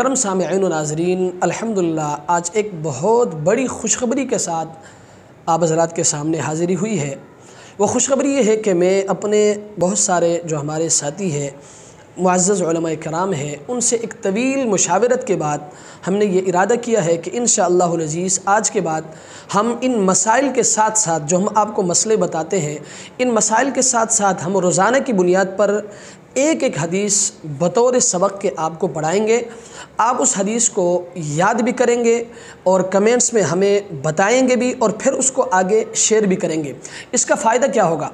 محترم سامعین و ناظرین، الحمدللہ آج ایک بہت بڑی خوشخبری کے ساتھ آپ حضرات کے سامنے حاضری ہوئی ہے۔ وہ خوشخبری یہ ہے کہ میں اپنے بہت سارے جو ہمارے ساتھی ہیں، معزز علماء کرام ہیں، ان سے ایک طویل مشاورت کے بعد ہم نے یہ ارادہ کیا ہے کہ انشاءاللہ العزیز آج کے بعد ہم ان مسائل کے ساتھ ساتھ جو ہم آپ کو مسئلے بتاتے ہیں، ان مسائل کے ساتھ ساتھ ہم روزانہ کی بنیاد پر ایک ایک حدیث بطور سبق کے آپ کو پڑھائیں گے۔ آپ اس حدیث کو یاد بھی کریں گے اور کمنٹس میں ہمیں بتائیں گے بھی، اور پھر اس کو آگے شیئر بھی کریں گے۔ اس کا فائدہ کیا ہوگا؟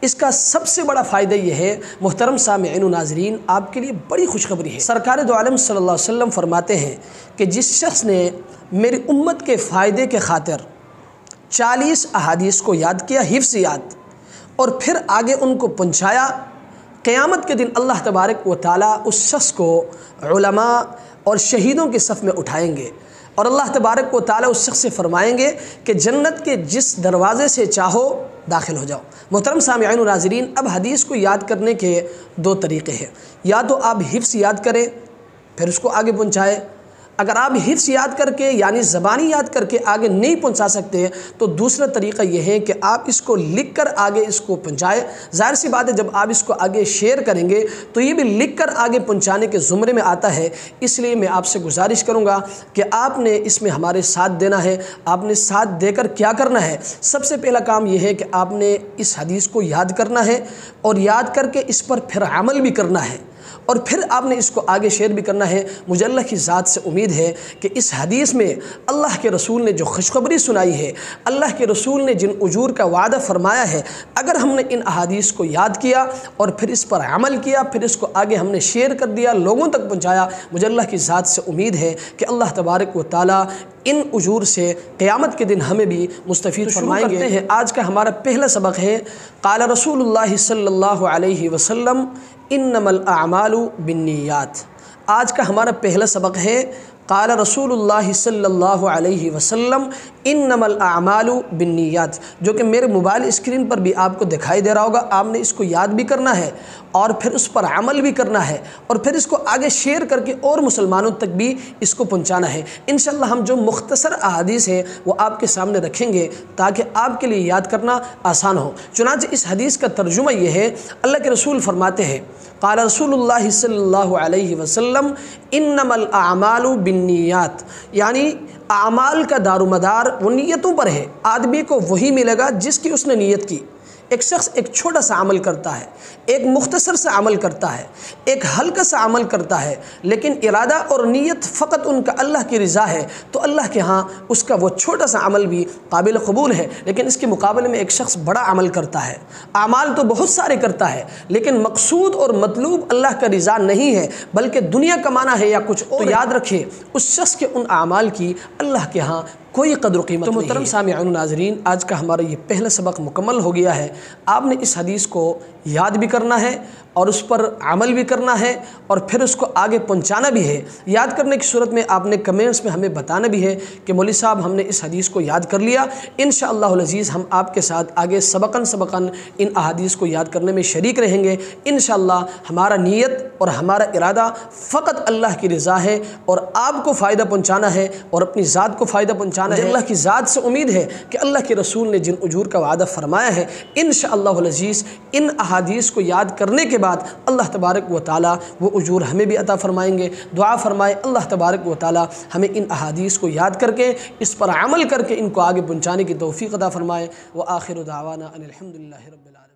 اس کا سب سے بڑا فائدہ یہ ہے محترم سامعین و ناظرین، آپ کے لیے بڑی خوشخبری ہے۔ سرکار دو عالم صلی اللہ علیہ وسلم فرماتے ہیں کہ جس شخص نے میری امت کے فائدے کے خاطر 40 احادیث کو یاد کیا، حفظ یاد، اور پھر آگے ان کو پہنچایا، قیامت کے دن اللہ تبارک و تعالیٰ اس شخص کو علماء اور شہیدوں کے صف میں اٹھائیں گے، اور اللہ تبارک و تعالیٰ اس شخص سے فرمائیں گے کہ جنت کے جس دروازے سے چاہو داخل ہو جاؤ۔ محترم سامعین و ناظرین، اب حدیث کو یاد کرنے کے دو طریقے ہیں۔ یا تو آپ حفظ یاد کریں پھر اس کو آگے پہنچائیں۔ اگر آپ حفظ یاد کر کے یعنی زبانی یاد کر کے آگے نہیں پہنچا سکتے تو دوسرا طریقہ یہ ہے کہ آپ اس کو لکھ کر آگے اس کو پہنچائیں۔ ظاہر سی بات ہے جب آپ اس کو آگے شیئر کریں گے تو یہ بھی لکھ کر آگے پہنچانے کے زمرے میں آتا ہے۔ اس لیے میں آپ سے گزارش کروں گا کہ آپ نے اس میں ہمارے ساتھ دینا ہے۔ آپ نے ساتھ دے کر کیا کرنا ہے؟ سب سے پہلا کام یہ ہے کہ آپ نے اس حدیث کو یاد کرنا ہے، اور یاد کر کے اس پر پھر عمل بھی کرنا ہے، اور پھر آپ نے اس کو آگے شیئر بھی کرنا ہے۔ مجھے اللہ کی ذات سے امید ہے کہ اس حدیث میں اللہ کے رسول نے جو خوشخبری سنائی ہے، اللہ کے رسول نے جن اجور کا وعدہ فرمایا ہے، اگر ہم نے ان احادیث کو یاد کیا اور پھر اس پر عمل کیا، پھر اس کو آگے ہم نے شیئر کر دیا، لوگوں تک پہنچایا، مجھے اللہ کی ذات سے امید ہے کہ اللہ تبارک و تعالیٰ ان اجور سے قیامت کے دن ہمیں بھی مستفید فرمائیں گے۔ ہیں آج کا ہمارا پہلا سبق ہے، قال رسول اللہ صلی اللہ علیہ وسلم انما الاعمال بالنیات۔ آج کا ہمارا پہلا سبق ہے، قال رسول اللہ صلی اللہ علیہ وسلم انما الاعمال بالنیات، جو کہ میرے موبائل اسکرین پر بھی آپ کو دکھائی دے رہا ہوگا۔ آپ نے اس کو یاد بھی کرنا ہے اور پھر اس پر عمل بھی کرنا ہے، اور پھر اس کو آگے شیئر کر کے اور مسلمانوں تک بھی اس کو پہنچانا ہے۔ انشاءاللہ ہم جو مختصر احادیث ہیں وہ آپ کے سامنے رکھیں گے تاکہ آپ کے لیے یاد کرنا آسان ہو۔ چنانچہ اس حدیث کا ترجمہ یہ ہے، اللہ کے رسول فرماتے ہیں، قال رسول اللہ صلی اللہ علیہ وسلم انما الاعمال بالنیات، یعنی اعمال کا دار و مدار وہ نیتوں پر ہے۔ آدمی کو وہی ملے گا جس کی اس نے نیت کی۔ ایک شخص ایک چھوٹا سا عمل کرتا ہے، ایک مختصر سا عمل کرتا ہے، ایک ہلکا سا عمل کرتا ہے، لیکن ارادہ اور نیت فقط ان کا اللہ کی رضا ہے، تو اللہ کے ہاں اس کا وہ چھوٹا سا عمل بھی قابل قبول ہے۔ لیکن اس کے مقابلے میں ایک شخص بڑا عمل کرتا ہے، اعمال تو بہت سارے کرتا ہے، لیکن مقصود اور مطلوب اللہ کا رضا نہیں ہے بلکہ دنیا کمانا ہے یا کچھ اور، تو یاد رکھیے اس شخص کے ان اعمال کی اللہ کے ہاں کوئی قدر و قیمت نہیں ہے۔ تو محترم سامعین و ناظرین، آج کا ہمارا یہ پہلا سبق مکمل ہو گیا ہے۔ آپ نے اس حدیث کو یاد بھی کرنا ہے اور اس پر عمل بھی کرنا ہے، اور پھر اس کو آگے پہنچانا بھی ہے۔ یاد کرنے کی صورت میں آپ نے کمنٹس میں ہمیں بتانا بھی ہے کہ مولوی صاحب ہم نے اس حدیث کو یاد کر لیا۔ انشاءاللہ العزیز ہم آپ کے ساتھ آگے سبقاً ان احادیث کو یاد کرنے میں شریک رہیں گے۔ انشاءاللہ ہمارا نیت اور ہمارا ارادہ فقط اللہ کی رضا ہے، اور آپ کو فائدہ پہنچانا ہے اور اپنی ذات کو فائدہ پہنچانا ہے۔ اللہ کی ذات سے امید ہے کہ اللہ کے رسول نے جن اجور کا وعدہ فرمایا ہے، انشاءاللہ العزیز ان احادیث کو یاد کرنے کے بعد اللہ تبارک و تعالیٰ وہ اجور ہمیں بھی عطا فرمائیں گے۔ دعا فرمائے اللہ تبارک و تعالیٰ ہمیں ان احادیث کو یاد کر کے اس پر عمل کر کے ان کو آگے پہنچانے کی توفیق عطا فرمائے۔ وآخر دعوانا ان الحمدللہ رب العالمین۔